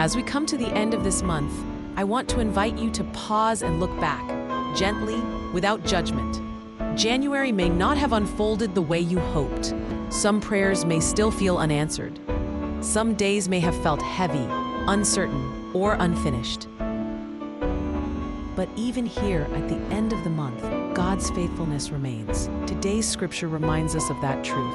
As we come to the end of this month, I want to invite you to pause and look back, gently, without judgment. January may not have unfolded the way you hoped. Some prayers may still feel unanswered. Some days may have felt heavy, uncertain, or unfinished. But even here, at the end of the month, God's faithfulness remains. Today's scripture reminds us of that truth.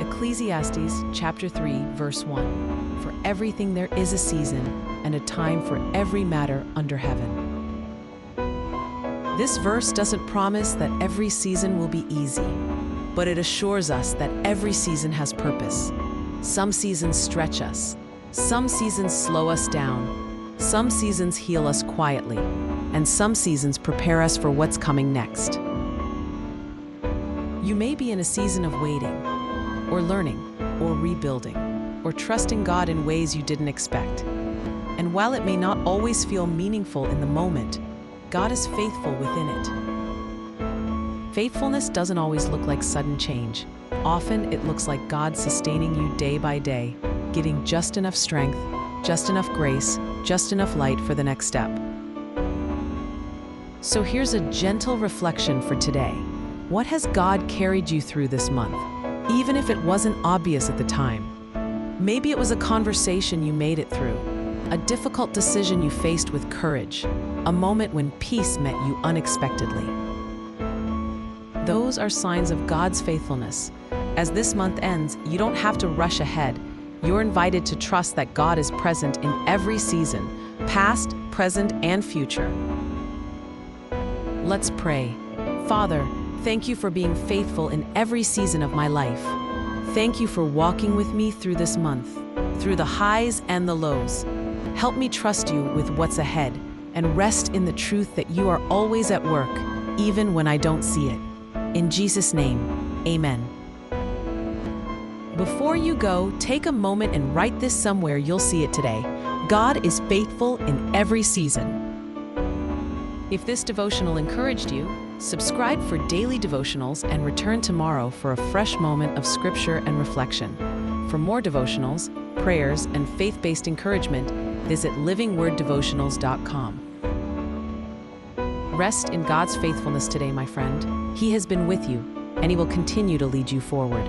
Ecclesiastes chapter 3, verse 1. For everything there is a season, and a time for every matter under heaven. This verse doesn't promise that every season will be easy, but it assures us that every season has purpose. Some seasons stretch us. Some seasons slow us down. Some seasons heal us quietly. And some seasons prepare us for what's coming next. You may be in a season of waiting, or learning, or rebuilding, or trusting God in ways you didn't expect. And while it may not always feel meaningful in the moment, God is faithful within it. Faithfulness doesn't always look like sudden change. Often it looks like God sustaining you day by day, giving just enough strength, just enough grace, just enough light for the next step. So here's a gentle reflection for today. What has God carried you through this month, even if it wasn't obvious at the time? Maybe it was a conversation you made it through, a difficult decision you faced with courage, a moment when peace met you unexpectedly. Those are signs of God's faithfulness. As this month ends, you don't have to rush ahead. You're invited to trust that God is present in every season, past, present, and future. Let's pray. Father, thank you for being faithful in every season of my life. Thank you for walking with me through this month, through the highs and the lows. Help me trust you with what's ahead and rest in the truth that you are always at work, even when I don't see it. In Jesus' name, amen. Before you go, take a moment and write this somewhere. You'll see it today. God is faithful in every season. If this devotional encouraged you, subscribe for daily devotionals and return tomorrow for a fresh moment of scripture and reflection. For more devotionals, prayers, and faith-based encouragement, visit livingworddevotionals.com. Rest in God's faithfulness today, my friend. He has been with you, and He will continue to lead you forward.